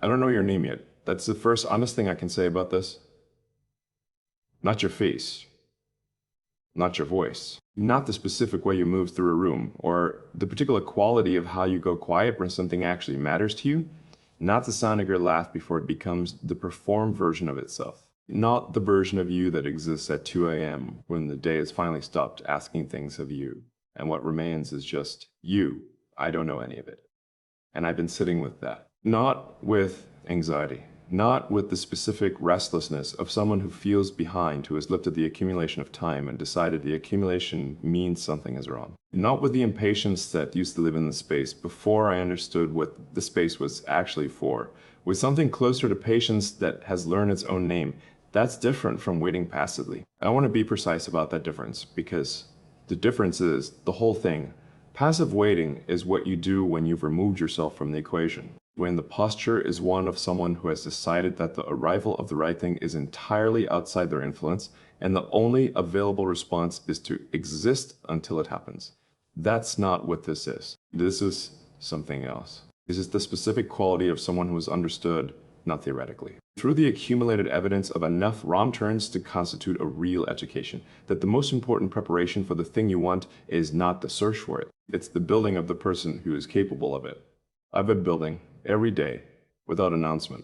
I don't know your name yet. That's the first honest thing I can say about this. Not your face. Not your voice. Not the specific way you move through a room, or the particular quality of how you go quiet when something actually matters to you. Not the sound of your laugh before it becomes the performed version of itself. Not the version of you that exists at 2 a.m. when the day has finally stopped asking things of you, and what remains is just you. I don't know any of it. And I've been sitting with that. Not with anxiety. Not with the specific restlessness of someone who feels behind, who has looked at the accumulation of time and decided the accumulation means something is wrong. Not with the impatience that used to live in the space before I understood what the space was actually for. With something closer to patience that has learned its own name. That's different from waiting passively. I want to be precise about that difference because the difference is the whole thing. Passive waiting is what you do when you've removed yourself from the equation. When the posture is one of someone who has decided that the arrival of the right thing is entirely outside their influence, and the only available response is to exist until it happens. That's not what this is. This is something else. This is the specific quality of someone who is understood, not theoretically. Through the accumulated evidence of enough wrong turns to constitute a real education, that the most important preparation for the thing you want is not the search for it. It's the building of the person who is capable of it. I've been building every day without announcement,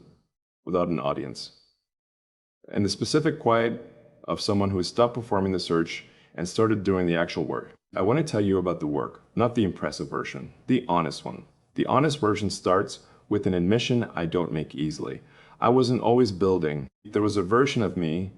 without an audience. And the specific quiet of someone who has stopped performing the search and started doing the actual work. I want to tell you about the work, not the impressive version, the honest one. The honest version starts with an admission I don't make easily. I wasn't always building. There was a version of me,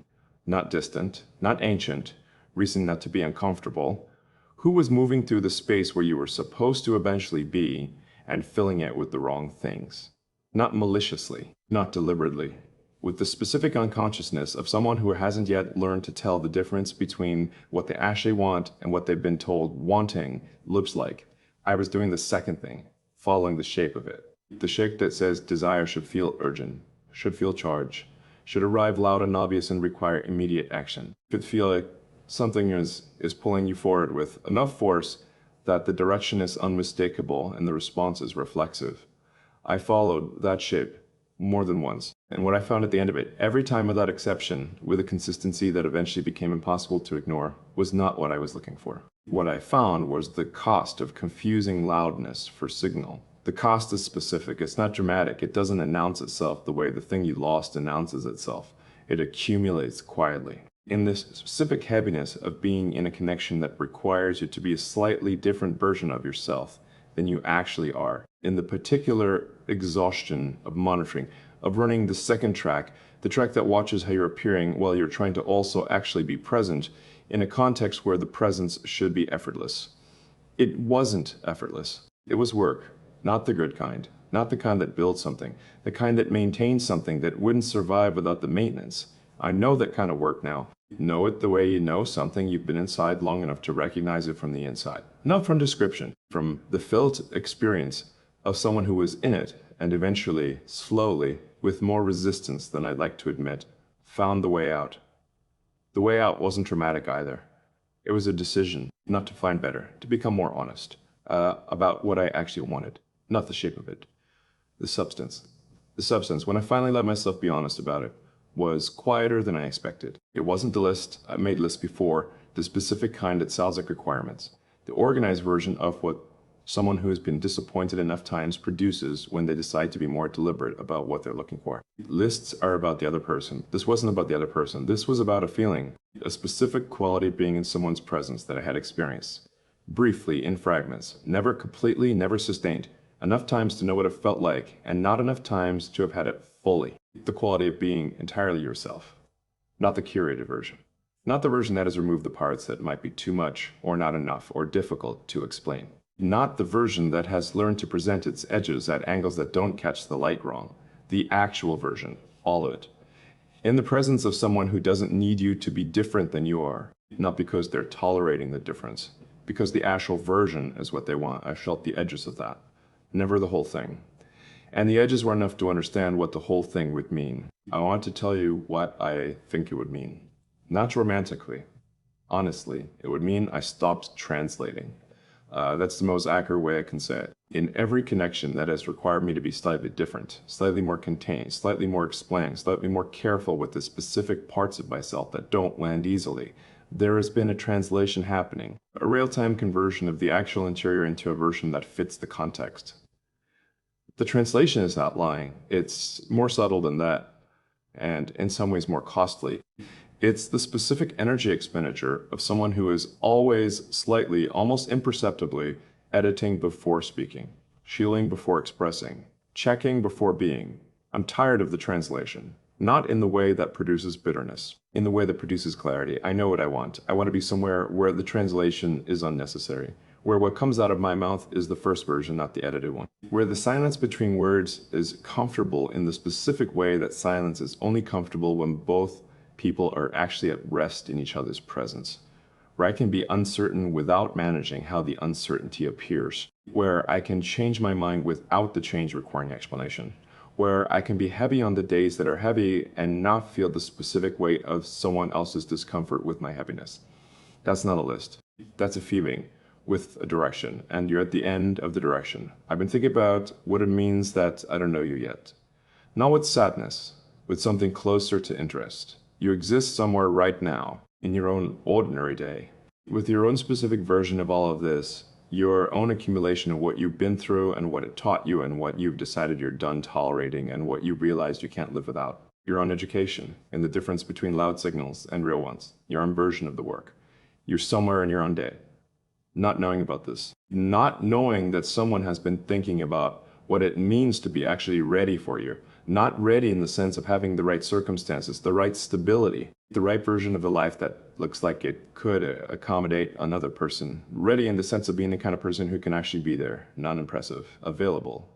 not distant, not ancient, reason not to be uncomfortable, who was moving through the space where you were supposed to eventually be and filling it with the wrong things. Not maliciously, not deliberately, with the specific unconsciousness of someone who hasn't yet learned to tell the difference between what they actually want and what they've been told wanting looks like. I was doing the second thing, following the shape of it. The shape that says desire should feel urgent, should feel charged, should arrive loud and obvious and require immediate action. Should feel like something is pulling you forward with enough force that the direction is unmistakable and the response is reflexive. I followed that shape more than once, and what I found at the end of it, every time without exception, with a consistency that eventually became impossible to ignore, was not what I was looking for. What I found was the cost of confusing loudness for signal. The cost is specific, it's not dramatic, it doesn't announce itself the way the thing you lost announces itself. It accumulates quietly. In this specific heaviness of being in a connection that requires you to be a slightly different version of yourself than you actually are. In the particular exhaustion of monitoring, of running the second track, the track that watches how you're appearing while you're trying to also actually be present in a context where the presence should be effortless. It wasn't effortless. It was work, not the good kind, not the kind that builds something, the kind that maintains something that wouldn't survive without the maintenance. I know that kind of work now. Know it the way you know something you've been inside long enough to recognize it from the inside. Not from description, from the felt experience of someone who was in it and eventually, slowly, with more resistance than I'd like to admit, found the way out. The way out wasn't dramatic either. It was a decision not to find better, to become more honest about what I actually wanted, not the shape of it. The substance. The substance, when I finally let myself be honest about it, was quieter than I expected. It wasn't the list, I made lists before, the specific kind that sounds like requirements. The organized version of what someone who has been disappointed enough times produces when they decide to be more deliberate about what they're looking for. Lists are about the other person. This wasn't about the other person. This was about a feeling, a specific quality of being in someone's presence that I had experienced. Briefly, in fragments, never completely, never sustained. Enough times to know what it felt like, and not enough times to have had it fully. The quality of being entirely yourself, not the curated version. Not the version that has removed the parts that might be too much, or not enough, or difficult to explain. Not the version that has learned to present its edges at angles that don't catch the light wrong. The actual version, all of it. In the presence of someone who doesn't need you to be different than you are, not because they're tolerating the difference, because the actual version is what they want. I felt the edges of that. Never the whole thing. And the edges were enough to understand what the whole thing would mean. I want to tell you what I think it would mean. Not romantically. Honestly, it would mean I stopped translating. That's the most accurate way I can say it. In every connection that has required me to be slightly different, slightly more contained, slightly more explained, slightly more careful with the specific parts of myself that don't land easily, there has been a translation happening, a real-time conversion of the actual interior into a version that fits the context. The translation is not lying. It's more subtle than that, and in some ways more costly. It's the specific energy expenditure of someone who is always slightly, almost imperceptibly, editing before speaking, shielding before expressing, checking before being. I'm tired of the translation. Not in the way that produces bitterness, in the way that produces clarity. I know what I want. I want to be somewhere where the translation is unnecessary, where what comes out of my mouth is the first version, not the edited one, where the silence between words is comfortable in the specific way that silence is only comfortable when both people are actually at rest in each other's presence, where I can be uncertain without managing how the uncertainty appears, where I can change my mind without the change requiring explanation, where I can be heavy on the days that are heavy and not feel the specific weight of someone else's discomfort with my heaviness. That's not a list. That's a feeling with a direction, and you're at the end of the direction. I've been thinking about what it means that I don't know you yet. Not with sadness, with something closer to interest. You exist somewhere right now, in your own ordinary day, with your own specific version of all of this, your own accumulation of what you've been through and what it taught you and what you've decided you're done tolerating and what you realized you can't live without. Your own education and the difference between loud signals and real ones. Your own version of the work. You're somewhere in your own day. Not knowing about this. Not knowing that someone has been thinking about what it means to be actually ready for you. Not ready in the sense of having the right circumstances, the right stability, the right version of a life that looks like it could accommodate another person. Ready in the sense of being the kind of person who can actually be there, non-impressive, available.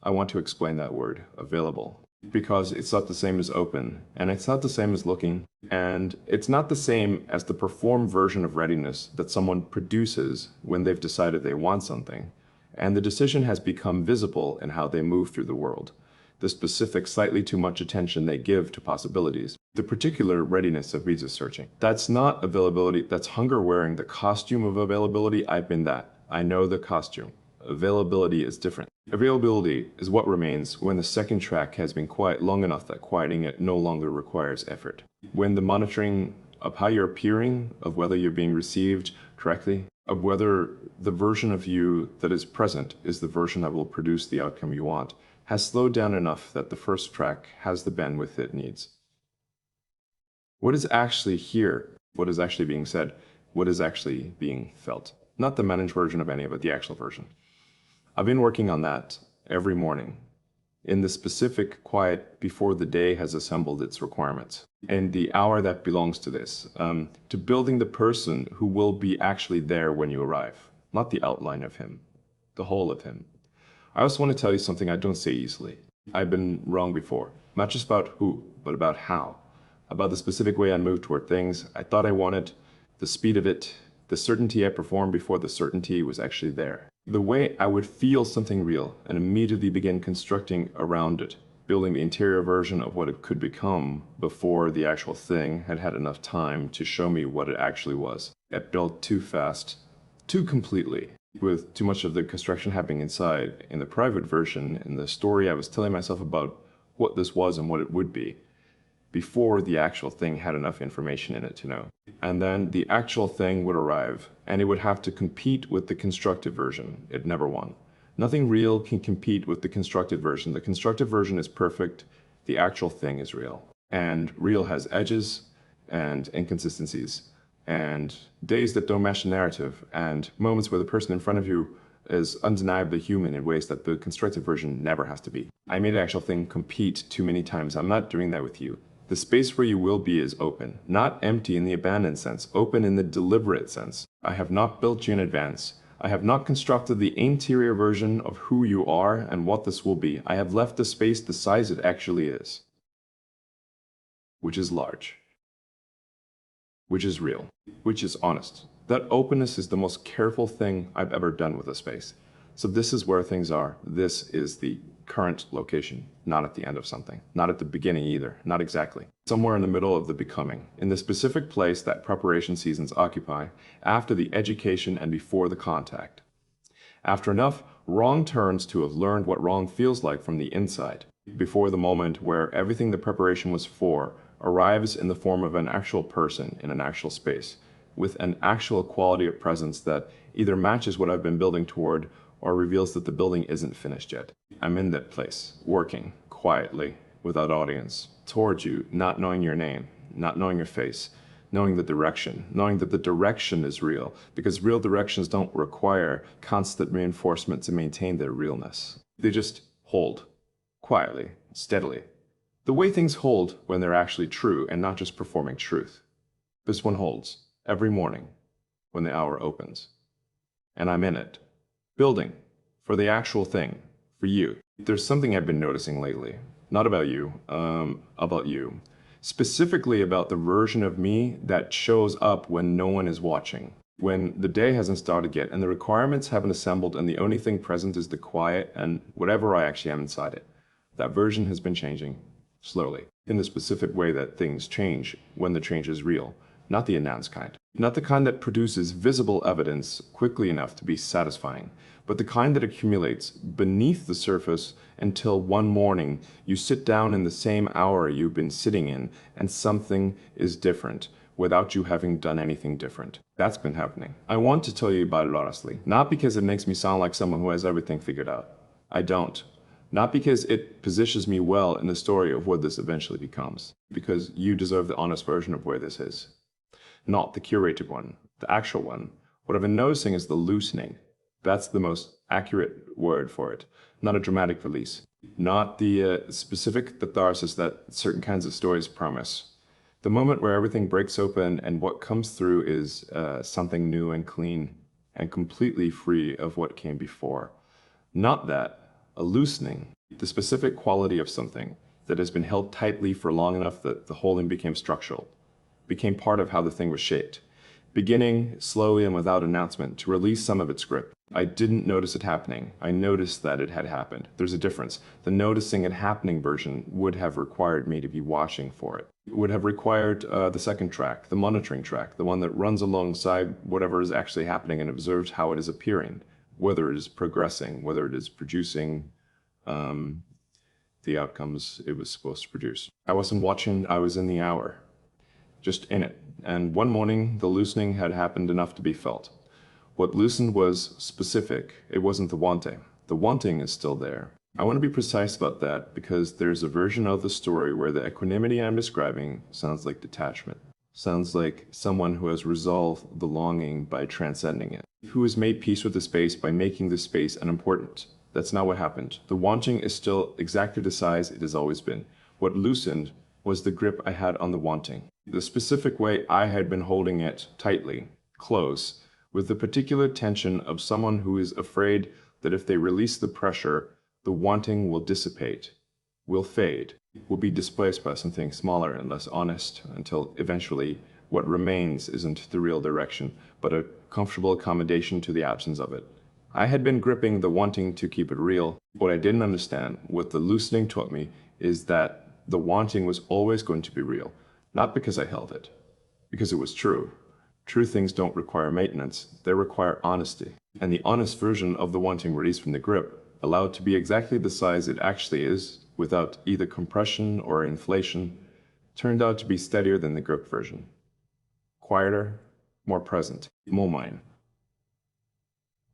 I want to explain that word, available, because it's not the same as open, and it's not the same as looking, and it's not the same as the performed version of readiness that someone produces when they've decided they want something, and the decision has become visible in how they move through the world. The specific, slightly too much attention they give to possibilities, the particular readiness of visa searching. That's not availability, that's hunger wearing the costume of availability. I've been that. I know the costume. Availability is different. Availability is what remains when the second track has been quiet long enough that quieting it no longer requires effort. When the monitoring of how you're appearing, of whether you're being received correctly, of whether the version of you that is present is the version that will produce the outcome you want, has slowed down enough that the first track has the bandwidth it needs. What is actually here? What is actually being said? What is actually being felt? Not the managed version of any of it, the actual version. I've been working on that every morning in the specific quiet before the day has assembled its requirements. And the hour that belongs to this, to building the person who will be actually there when you arrive, not the outline of him, the whole of him. I also want to tell you something I don't say easily. I've been wrong before, not just about who, but about how. About the specific way I moved toward things I thought I wanted, the speed of it, the certainty I performed before the certainty was actually there. The way I would feel something real and immediately begin constructing around it, building the interior version of what it could become before the actual thing had had enough time to show me what it actually was. It built too fast, too completely, with too much of the construction happening inside. In the private version, in the story I was telling myself about what this was and what it would be, before the actual thing had enough information in it to know. And then the actual thing would arrive, and it would have to compete with the constructed version. It never won. Nothing real can compete with the constructed version. The constructed version is perfect. The actual thing is real. And real has edges and inconsistencies and days that don't match the narrative and moments where the person in front of you is undeniably human in ways that the constructed version never has to be. I made the actual thing compete too many times. I'm not doing that with you. The space where you will be is open, not empty in the abandoned sense, open in the deliberate sense. I have not built you in advance. I have not constructed the interior version of who you are and what this will be. I have left the space the size it actually is, which is large, which is real, which is honest. That openness is the most careful thing I've ever done with a space. So this is where things are. This is the current location, not at the end of something, not at the beginning either, not exactly. Somewhere in the middle of the becoming, in the specific place that preparation seasons occupy, after the education and before the contact. After enough Wrong turns to have learned what wrong feels like from the inside, before the moment where everything the preparation was for arrives in the form of an actual person in an actual space, with an actual quality of presence that either matches what I've been building toward or reveals that the building isn't finished yet. I'm in that place, working, quietly, without audience, towards you, not knowing your name, not knowing your face, knowing the direction, knowing that the direction is real, because real directions don't require constant reinforcement to maintain their realness. They just hold, quietly, steadily. The way things hold when they're actually true and not just performing truth. This one holds, every morning, when the hour opens. And I'm in it, building, for the actual thing, for you. There's something I've been noticing lately, not about you, about you. Specifically about the version of me that shows up when no one is watching, when the day hasn't started yet and the requirements haven't assembled and the only thing present is the quiet and whatever I actually am inside it. That version has been changing, slowly, in the specific way that things change when the change is real, not the announced kind. Not the kind that produces visible evidence quickly enough to be satisfying, but the kind that accumulates beneath the surface until one morning you sit down in the same hour you've been sitting in and something is different without you having done anything different. That's been happening. I want to tell you about it honestly, not because it makes me sound like someone who has everything figured out. I don't. Not because it positions me well in the story of what this eventually becomes, because you deserve the honest version of where this is. Not the curated one, the actual one. What I've been noticing is the loosening. That's the most accurate word for it. Not a dramatic release. Not the specific catharsis that certain kinds of stories promise. The moment where everything breaks open and what comes through is something new and clean and completely free of what came before. Not that. A loosening. The specific quality of something that has been held tightly for long enough that the holding became structural. Became part of how the thing was shaped, beginning slowly and without announcement to release some of its grip. I didn't notice it happening. I noticed that it had happened. There's a difference. The noticing it happening version would have required me to be watching for it. It would have required the second track, the monitoring track, the one that runs alongside whatever is actually happening and observes how it is appearing, whether it is progressing, whether it is producing the outcomes it was supposed to produce. I wasn't watching, I was in the hour. Just in it. And one morning, the loosening had happened enough to be felt. What loosened was specific. It wasn't the wanting. The wanting is still there. I want to be precise about that because there's a version of the story where the equanimity I'm describing sounds like detachment. Sounds like someone who has resolved the longing by transcending it. Who has made peace with the space by making the space unimportant. That's not what happened. The wanting is still exactly the size it has always been. What loosened was the grip I had on the wanting. The specific way I had been holding it tightly, close, with the particular tension of someone who is afraid that if they release the pressure, the wanting will dissipate, will fade, will be displaced by something smaller and less honest until eventually what remains isn't the real direction, but a comfortable accommodation to the absence of it. I had been gripping the wanting to keep it real. What I didn't understand, what the loosening taught me, is that the wanting was always going to be real, not because I held it, because it was true. True things don't require maintenance, they require honesty. And the honest version of the wanting released from the grip, allowed to be exactly the size it actually is, without either compression or inflation, turned out to be steadier than the grip version. Quieter, more present, more mine.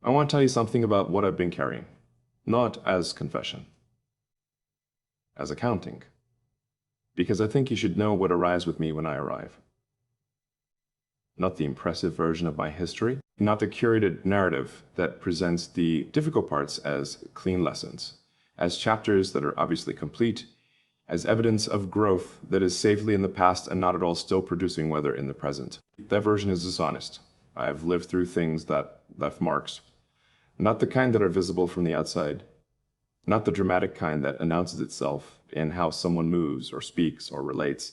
I want to tell you something about what I've been carrying, not as confession, as accounting. Because I think you should know what arrives with me when I arrive. Not the impressive version of my history, not the curated narrative that presents the difficult parts as clean lessons, as chapters that are obviously complete, as evidence of growth that is safely in the past and not at all still producing weather in the present. That version is dishonest. I've lived through things that left marks. Not the kind that are visible from the outside. Not the dramatic kind that announces itself in how someone moves or speaks or relates.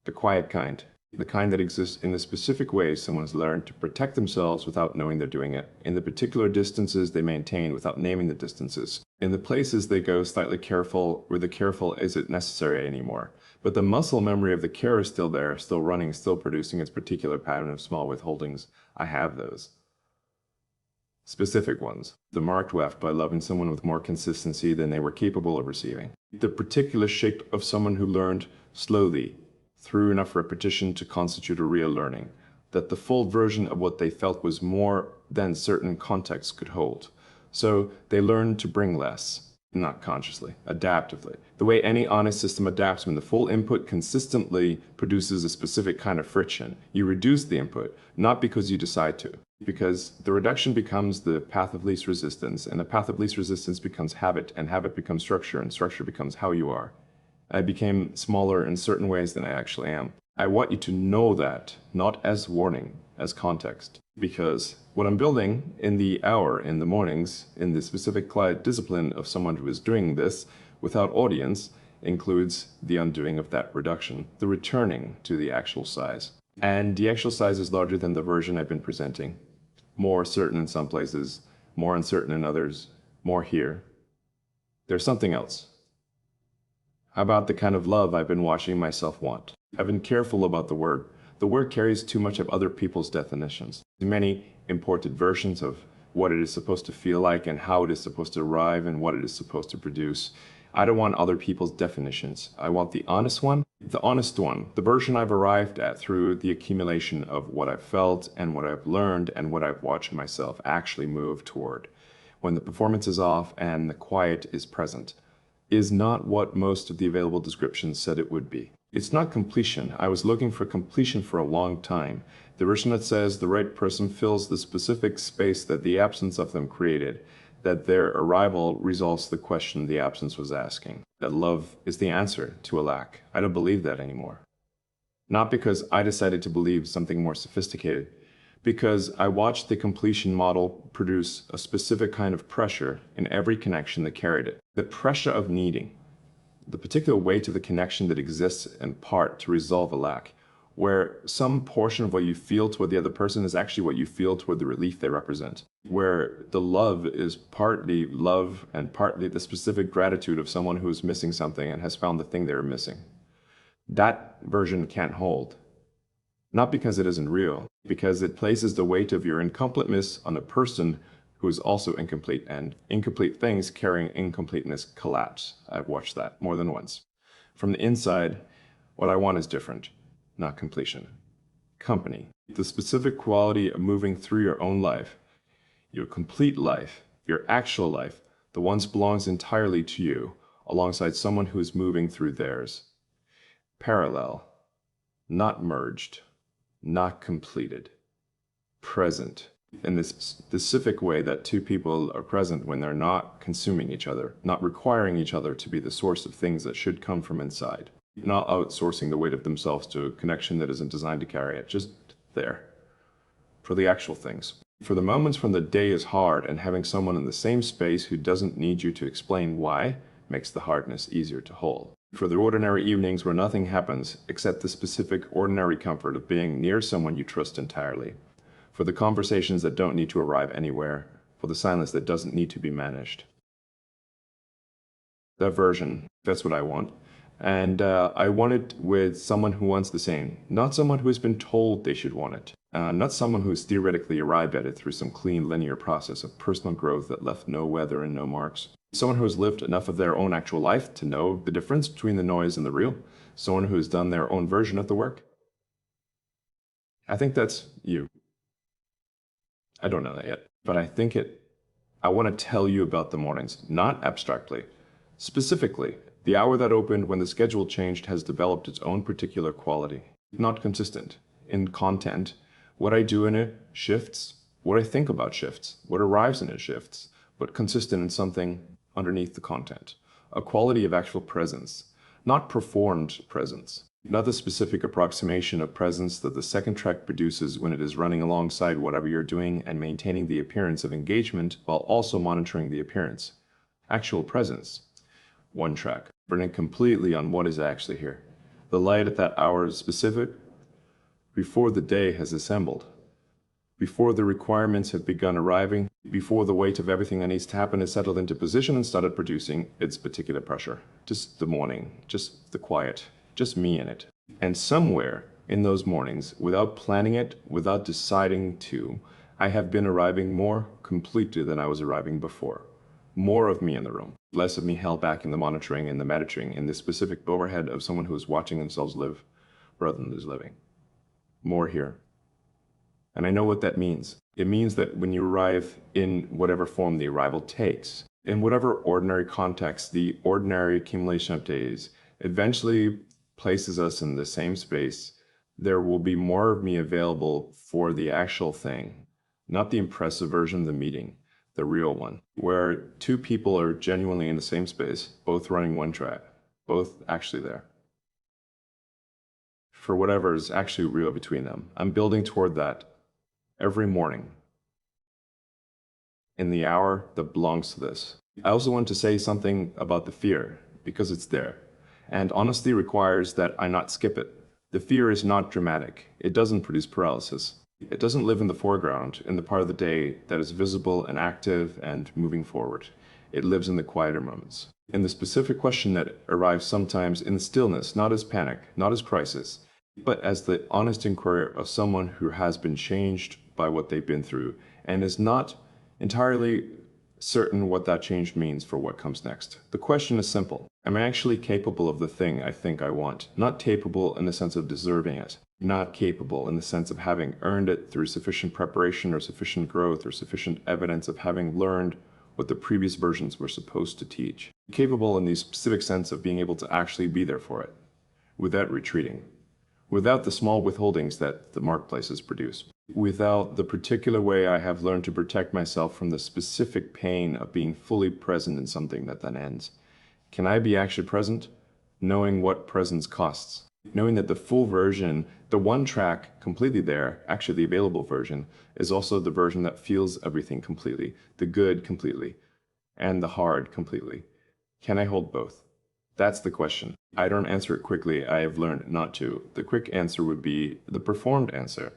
The quiet kind. The kind that exists in the specific ways someone has learned to protect themselves without knowing they're doing it. In the particular distances they maintain without naming the distances. In the places they go slightly careful where the careful isn't necessary anymore. But the muscle memory of the care is still there, still running, still producing its particular pattern of small withholdings. I have those. Specific ones. The marked left by loving someone with more consistency than they were capable of receiving. The particular shape of someone who learned slowly, through enough repetition to constitute a real learning, that the full version of what they felt was more than certain contexts could hold. So they learned to bring less, not consciously, adaptively. The way any honest system adapts when the full input consistently produces a specific kind of friction. You reduce the input, not because you decide to, because the reduction becomes the path of least resistance, and the path of least resistance becomes habit, and habit becomes structure, and structure becomes how you are. I became smaller in certain ways than I actually am. I want you to know that, not as warning, as context. Because what I'm building in the hour, in the mornings, in the specific quiet discipline of someone who is doing this without audience, includes the undoing of that reduction, the returning to the actual size. And the actual size is larger than the version I've been presenting. More certain in some places, more uncertain in others, more here. There's something else. How about the kind of love I've been watching myself want? I've been careful about the word. The word carries too much of other people's definitions. Many imported versions of what it is supposed to feel like and how it is supposed to arrive and what it is supposed to produce. I don't want other people's definitions. I want the honest one, the version I've arrived at through the accumulation of what I've felt and what I've learned and what I've watched myself actually move toward. When the performance is off and the quiet is present, is not what most of the available descriptions said it would be. It's not completion. I was looking for completion for a long time. The version that says the right person fills the specific space that the absence of them created, that their arrival resolves the question the absence was asking, that love is the answer to a lack. I don't believe that anymore. Not because I decided to believe something more sophisticated, because I watched the completion model produce a specific kind of pressure in every connection that carried it. The pressure of needing, the particular weight of the connection that exists in part to resolve a lack, where some portion of what you feel toward the other person is actually what you feel toward the relief they represent, where the love is partly love and partly the specific gratitude of someone who is missing something and has found the thing they were missing. That version can't hold. Not because it isn't real, because it places the weight of your incompleteness on a person who is also incomplete, and incomplete things carrying incompleteness collapse. I've watched that more than once. From the inside, what I want is different, not completion. Company, the specific quality of moving through your own life, your complete life, your actual life, the ones belongs entirely to you, alongside someone who is moving through theirs. Parallel, not merged, not completed, present, in this specific way that two people are present when they're not consuming each other, not requiring each other to be the source of things that should come from inside, not outsourcing the weight of themselves to a connection that isn't designed to carry it, just there, for the actual things. For the moments when the day is hard and having someone in the same space who doesn't need you to explain why makes the hardness easier to hold. For the ordinary evenings where nothing happens except the specific ordinary comfort of being near someone you trust entirely. For the conversations that don't need to arrive anywhere. For the silence that doesn't need to be managed. That version, that's what I want. And I want it with someone who wants the same. Not someone who has been told they should want it. Not someone who has theoretically arrived at it through some clean linear process of personal growth that left no weather and no marks. Someone who has lived enough of their own actual life to know the difference between the noise and the real. Someone who has done their own version of the work. I think that's you. I don't know that yet, but I think I want to tell you about the mornings, not abstractly. Specifically, the hour that opened when the schedule changed has developed its own particular quality. Not consistent. In content, what I do in it shifts, what I think about shifts, what arrives in it shifts, but consistent in something underneath the content. A quality of actual presence, not performed presence. Not the specific approximation of presence that the second track produces when it is running alongside whatever you're doing and maintaining the appearance of engagement while also monitoring the appearance. Actual presence. One track, burning completely on what is actually here. The light at that hour is specific before the day has assembled. Before the requirements have begun arriving, before the weight of everything that needs to happen is settled into position and started producing its particular pressure. Just the morning, just the quiet, just me in it. And somewhere in those mornings, without planning it, without deciding to, I have been arriving more completely than I was arriving before. More of me in the room, less of me held back in the monitoring and the monitoring in the specific overhead of someone who is watching themselves live rather than is living. More here. And I know what that means. It means that when you arrive in whatever form the arrival takes, in whatever ordinary context, the ordinary accumulation of days eventually places us in the same space, there will be more of me available for the actual thing, not the impressive version of the meeting, the real one, where two people are genuinely in the same space, both running one track, both actually there. For whatever is actually real between them. I'm building toward that every morning in the hour that belongs to this. I also want to say something about the fear, because it's there. And honesty requires that I not skip it. The fear is not dramatic. It doesn't produce paralysis. It doesn't live in the foreground, in the part of the day that is visible and active and moving forward. It lives in the quieter moments. In the specific question that arrives sometimes in the stillness, not as panic, not as crisis, but as the honest inquiry of someone who has been changed by what they've been through and is not entirely certain what that change means for what comes next. The question is simple. Am I actually capable of the thing I think I want? Not capable in the sense of deserving it. Not capable in the sense of having earned it through sufficient preparation or sufficient growth or sufficient evidence of having learned what the previous versions were supposed to teach. Capable in the specific sense of being able to actually be there for it, without retreating, without the small withholdings that the marketplaces produce, without the particular way I have learned to protect myself from the specific pain of being fully present in something that then ends. Can I be actually present? Knowing what presence costs. Knowing that the full version, the one track completely there, actually the available version, is also the version that feels everything completely, the good completely, and the hard completely. Can I hold both? That's the question. I don't answer it quickly. I have learned not to. The quick answer would be the performed answer.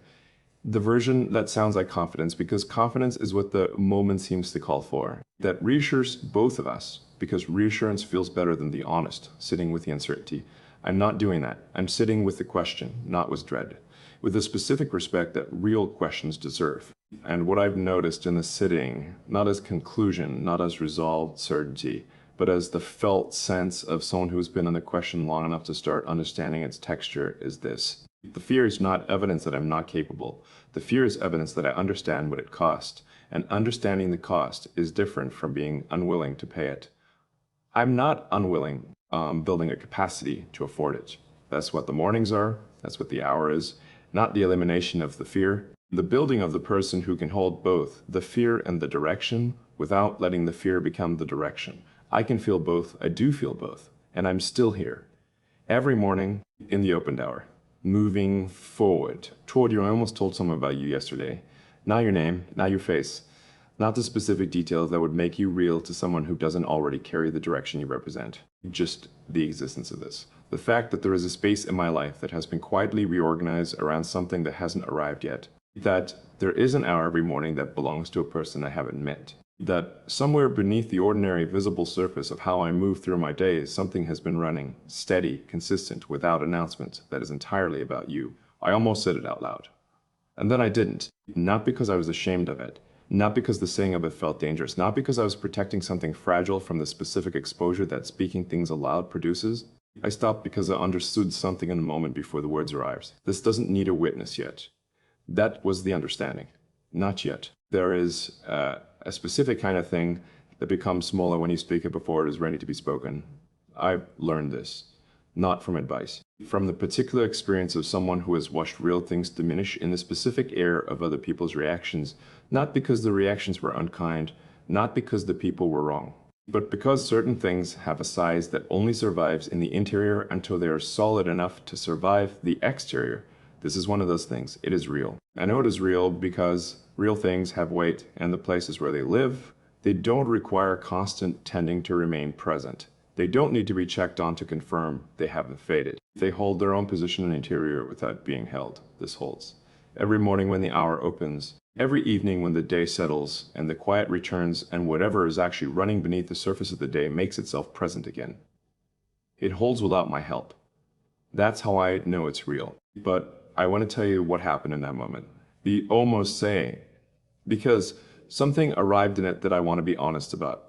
The version that sounds like confidence, because confidence is what the moment seems to call for. That reassures both of us, because reassurance feels better than the honest, sitting with the uncertainty. I'm not doing that. I'm sitting with the question, not with dread, with the specific respect that real questions deserve. And what I've noticed in the sitting, not as conclusion, not as resolved certainty, but as the felt sense of someone who's been in the question long enough to start understanding its texture, is this. The fear is not evidence that I'm not capable. The fear is evidence that I understand what it costs, and understanding the cost is different from being unwilling to pay it. I'm not unwilling, building a capacity to afford it. That's what the mornings are, that's what the hour is, not the elimination of the fear. The building of the person who can hold both the fear and the direction without letting the fear become the direction. I can feel both, I do feel both, and I'm still here. Every morning in the opened hour, moving forward toward you. I almost told someone about you yesterday. Not your name, not your face, not the specific details that would make you real to someone who doesn't already carry the direction you represent. Just the existence of this. The fact that there is a space in my life that has been quietly reorganized around something that hasn't arrived yet. That there is an hour every morning that belongs to a person I haven't met. That somewhere beneath the ordinary visible surface of how I move through my days, something has been running, steady, consistent, without announcement, that is entirely about you. I almost said it out loud. And then I didn't. Not because I was ashamed of it. Not because the saying of it felt dangerous. Not because I was protecting something fragile from the specific exposure that speaking things aloud produces. I stopped because I understood something in the moment before the words arrived. This doesn't need a witness yet. That was the understanding. Not yet. There is a specific kind of thing that becomes smaller when you speak it before it is ready to be spoken. I've learned this, not from advice, from the particular experience of someone who has watched real things diminish in the specific air of other people's reactions, not because the reactions were unkind, not because the people were wrong, but because certain things have a size that only survives in the interior until they are solid enough to survive the exterior. This is one of those things. It is real. I know it is real because real things have weight, and the places where they live, they don't require constant tending to remain present. They don't need to be checked on to confirm they haven't faded. They hold their own position in the interior without being held. This holds. Every morning when the hour opens, every evening when the day settles and the quiet returns and whatever is actually running beneath the surface of the day makes itself present again. It holds without my help. That's how I know it's real. But I want to tell you what happened in that moment. The almost saying, because something arrived in it that I want to be honest about.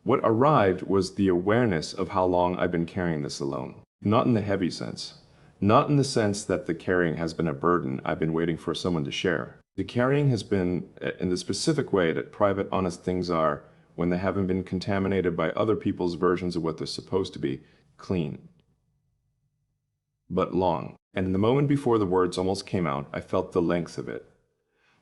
What arrived was the awareness of how long I've been carrying this alone. Not in the heavy sense. Not in the sense that the carrying has been a burden I've been waiting for someone to share. The carrying has been in the specific way that private, honest things are when they haven't been contaminated by other people's versions of what they're supposed to be, clean. But long. And in the moment before the words almost came out, I felt the length of it.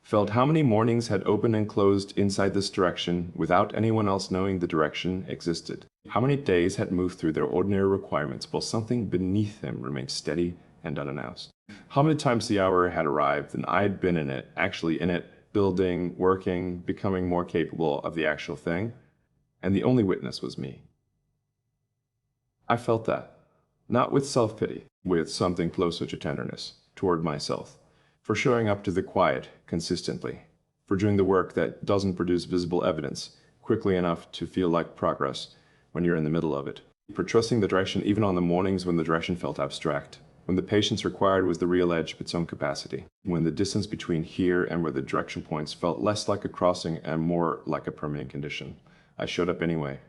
Felt how many mornings had opened and closed inside this direction without anyone else knowing the direction existed. How many days had moved through their ordinary requirements while something beneath them remained steady and unannounced. How many times the hour had arrived and I'd been in it, actually in it, building, working, becoming more capable of the actual thing, and the only witness was me. I felt that. Not with self-pity, with something closer to tenderness, toward myself. For showing up to the quiet consistently, for doing the work that doesn't produce visible evidence quickly enough to feel like progress when you're in the middle of it, for trusting the direction even on the mornings when the direction felt abstract, when the patience required was the real edge of its own capacity, when the distance between here and where the direction points felt less like a crossing and more like a permanent condition. I showed up anyway.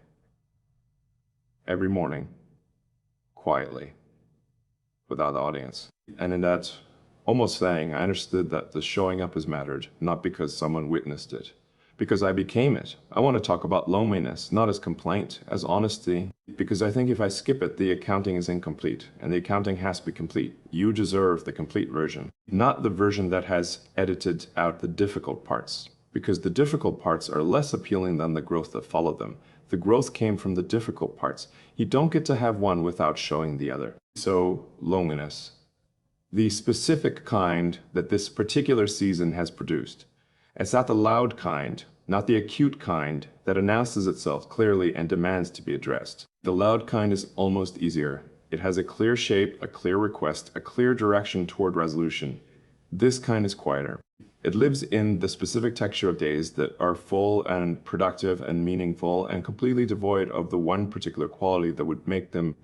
Every morning, quietly, without the audience. And in that almost saying, I understood that the showing up has mattered, not because someone witnessed it, because I became it. I want to talk about loneliness, not as complaint, as honesty, because I think if I skip it, the accounting is incomplete, and the accounting has to be complete. You deserve the complete version, not the version that has edited out the difficult parts, because the difficult parts are less appealing than the growth that followed them. The growth came from the difficult parts. You don't get to have one without showing the other. So, loneliness. The specific kind that this particular season has produced. It's not the loud kind, not the acute kind that announces itself clearly and demands to be addressed. The loud kind is almost easier. It has a clear shape, a clear request, a clear direction toward resolution. This kind is quieter. It lives in the specific texture of days that are full and productive and meaningful and completely devoid of the one particular quality that would make them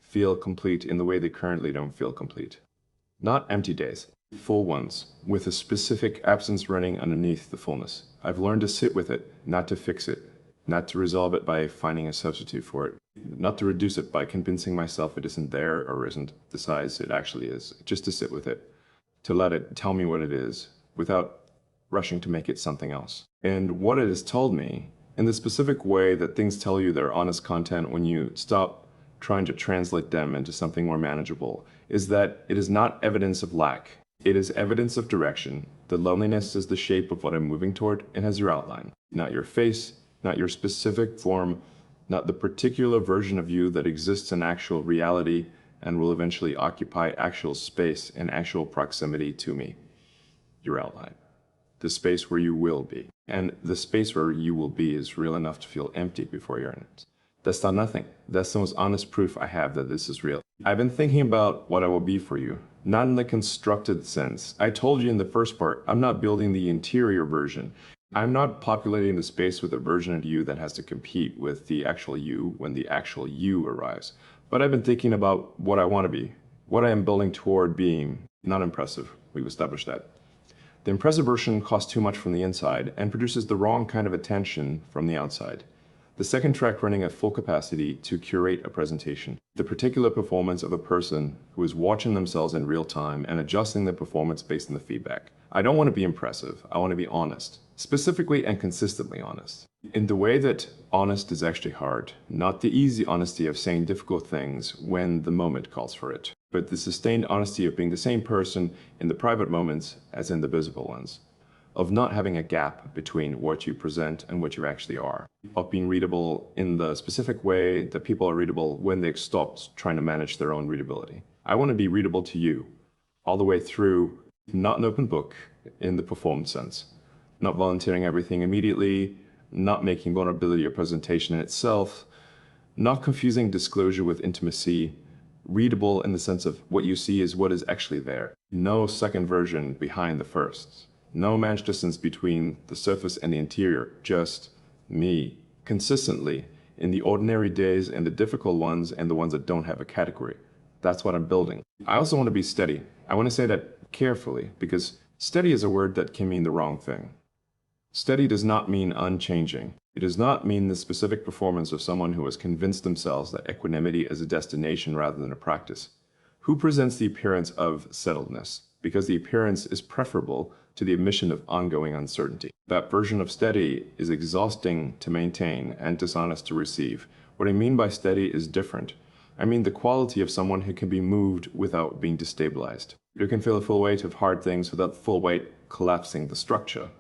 feel complete in the way they currently don't feel complete. Not empty days, full ones, with a specific absence running underneath the fullness. I've learned to sit with it, not to fix it, not to resolve it by finding a substitute for it, not to reduce it by convincing myself it isn't there or isn't the size it actually is, just to sit with it, to let it tell me what it is, without rushing to make it something else. And what it has told me, in the specific way that things tell you their honest content when you stop trying to translate them into something more manageable, is that it is not evidence of lack. It is evidence of direction. The loneliness is the shape of what I'm moving toward and has your outline. Not your face, not your specific form, not the particular version of you that exists in actual reality and will eventually occupy actual space and actual proximity to me. Your outline. The space where you will be. And the space where you will be is real enough to feel empty before you're in it. That's not nothing. That's the most honest proof I have that this is real. I've been thinking about what I will be for you, not in the constructed sense. I told you in the first part, I'm not building the interior version. I'm not populating the space with a version of you that has to compete with the actual you when the actual you arrives. But I've been thinking about what I want to be, what I am building toward being. Not impressive. We've established that. The impressive version costs too much from the inside and produces the wrong kind of attention from the outside. The second track running at full capacity to curate a presentation. The particular performance of a person who is watching themselves in real time and adjusting their performance based on the feedback. I don't want to be impressive. I want to be honest. Specifically and consistently honest. In the way that honest is actually hard. Not the easy honesty of saying difficult things when the moment calls for it, but the sustained honesty of being the same person in the private moments as in the visible ones. Of not having a gap between what you present and what you actually are. Of being readable in the specific way that people are readable when they stop trying to manage their own readability. I want to be readable to you, all the way through, not an open book in the performed sense. Not volunteering everything immediately, not making vulnerability a presentation in itself, not confusing disclosure with intimacy, readable in the sense of what you see is what is actually there. No second version behind the first. No match distance between the surface and the interior, just me, consistently, in the ordinary days and the difficult ones and the ones that don't have a category. That's what I'm building. I also want to be steady. I want to say that carefully, because steady is a word that can mean the wrong thing. Steady does not mean unchanging. It does not mean the specific performance of someone who has convinced themselves that equanimity is a destination rather than a practice. Who presents the appearance of settledness, because the appearance is preferable to the admission of ongoing uncertainty. That version of steady is exhausting to maintain and dishonest to receive. What I mean by steady is different. I mean the quality of someone who can be moved without being destabilized, who can feel the full weight of hard things without the full weight collapsing the structure,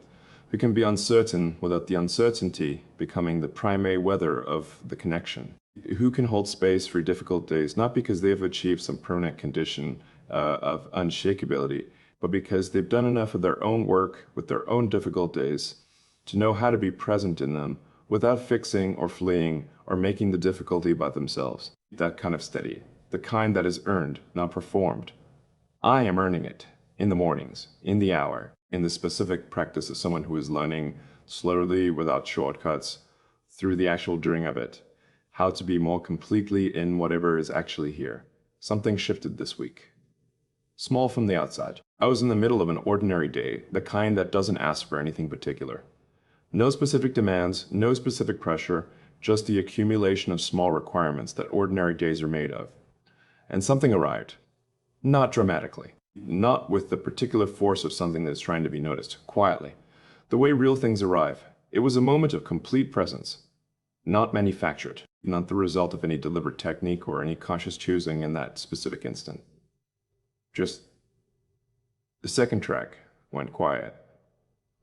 who can be uncertain without the uncertainty becoming the primary weather of the connection, who can hold space for difficult days, not because they have achieved some permanent condition of unshakability, but because they've done enough of their own work with their own difficult days to know how to be present in them without fixing or fleeing or making the difficulty about themselves. That kind of steady, the kind that is earned, not performed. I am earning it in the mornings, in the hour, in the specific practice of someone who is learning slowly without shortcuts through the actual doing of it, how to be more completely in whatever is actually here. Something shifted this week. Small from the outside. I was in the middle of an ordinary day, the kind that doesn't ask for anything particular. No specific demands, no specific pressure, just the accumulation of small requirements that ordinary days are made of. And something arrived. Not dramatically. Not with the particular force of something that is trying to be noticed, quietly. The way real things arrive. It was a moment of complete presence. Not manufactured. Not the result of any deliberate technique or any conscious choosing in that specific instant. Just the second track went quiet.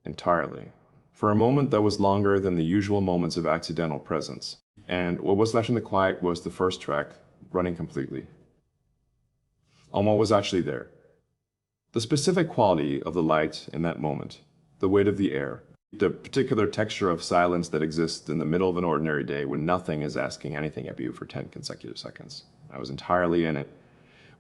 Entirely. For a moment that was longer than the usual moments of accidental presence. And what was left in the quiet was the first track, running completely. Alma was actually there. The specific quality of the light in that moment, the weight of the air, the particular texture of silence that exists in the middle of an ordinary day when nothing is asking anything of you for 10 consecutive seconds. I was entirely in it,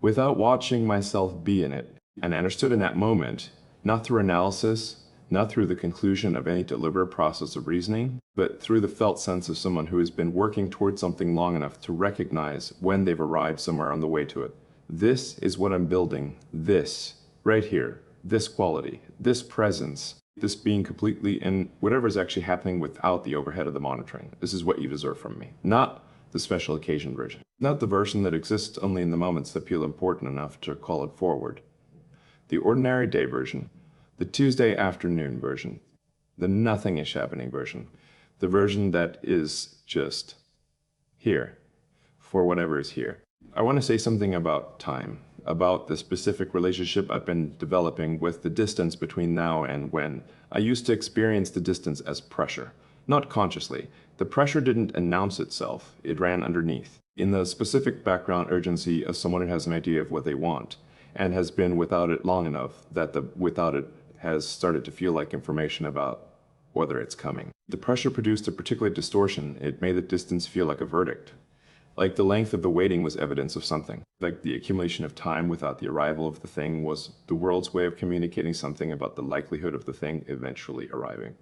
without watching myself be in it, and understood in that moment, not through analysis, not through the conclusion of any deliberate process of reasoning, but through the felt sense of someone who has been working towards something long enough to recognize when they've arrived somewhere on the way to it. This is what I'm building. This, right here, this quality, this presence, this being completely in whatever is actually happening without the overhead of the monitoring. This is what you deserve from me. Not the special occasion version. Not the version that exists only in the moments that feel important enough to call it forward. The ordinary day version. The Tuesday afternoon version. The nothing-ish happening version. The version that is just here for whatever is here. I want to say something about time, about the specific relationship I've been developing with the distance between now and when. I used to experience the distance as pressure, not consciously. The pressure didn't announce itself, it ran underneath, in the specific background urgency of someone who has an idea of what they want, and has been without it long enough that the without it has started to feel like information about whether it's coming. The pressure produced a particular distortion. It made the distance feel like a verdict. Like the length of the waiting was evidence of something. Like the accumulation of time without the arrival of the thing was the world's way of communicating something about the likelihood of the thing eventually arriving.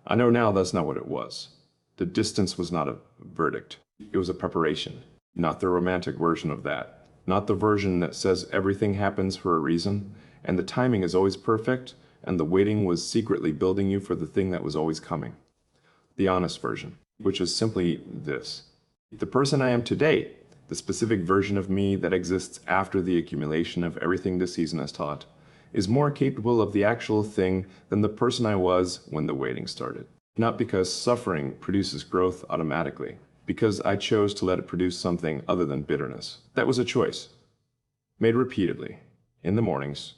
I know now that's not what it was. The distance was not a verdict. It was a preparation. Not the romantic version of that. Not the version that says everything happens for a reason, and the timing is always perfect, and the waiting was secretly building you for the thing that was always coming. The honest version, which is simply this. The person I am today, the specific version of me that exists after the accumulation of everything this season has taught, is more capable of the actual thing than the person I was when the waiting started. Not because suffering produces growth automatically, because I chose to let it produce something other than bitterness. That was a choice, made repeatedly, in the mornings,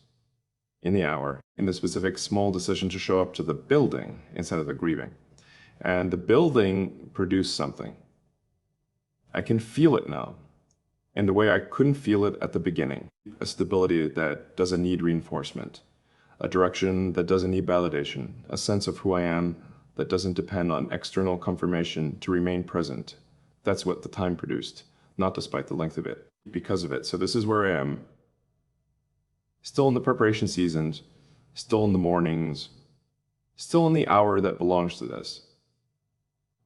in the hour, in the specific small decision to show up to the building instead of the grieving. And the building produced something. I can feel it now, in the way I couldn't feel it at the beginning. A stability that doesn't need reinforcement, a direction that doesn't need validation, a sense of who I am that doesn't depend on external confirmation to remain present. That's what the time produced, not despite the length of it, because of it. So this is where I am, still in the preparation seasons, still in the mornings, still in the hour that belongs to this.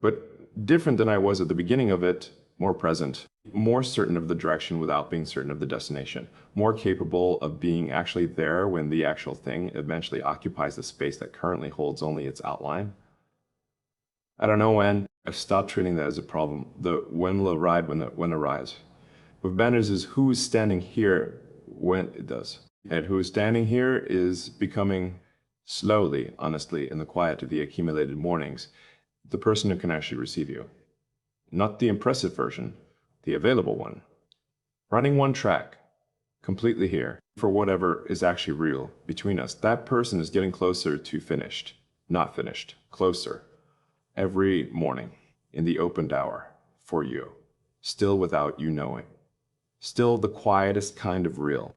But different than I was at the beginning of it, more present, more certain of the direction without being certain of the destination, more capable of being actually there when the actual thing eventually occupies the space that currently holds only its outline. I don't know when. I've stopped treating that as a problem. The when will arrive when it arrives. What matters is who is standing here when it does. And who is standing here is becoming slowly, honestly, in the quiet of the accumulated mornings, the person who can actually receive you. Not the impressive version, the available one. Running one track, completely here, for whatever is actually real between us. That person is getting closer to finished, not finished, closer. Every morning, in the opened hour, for you, still without you knowing. Still the quietest kind of real.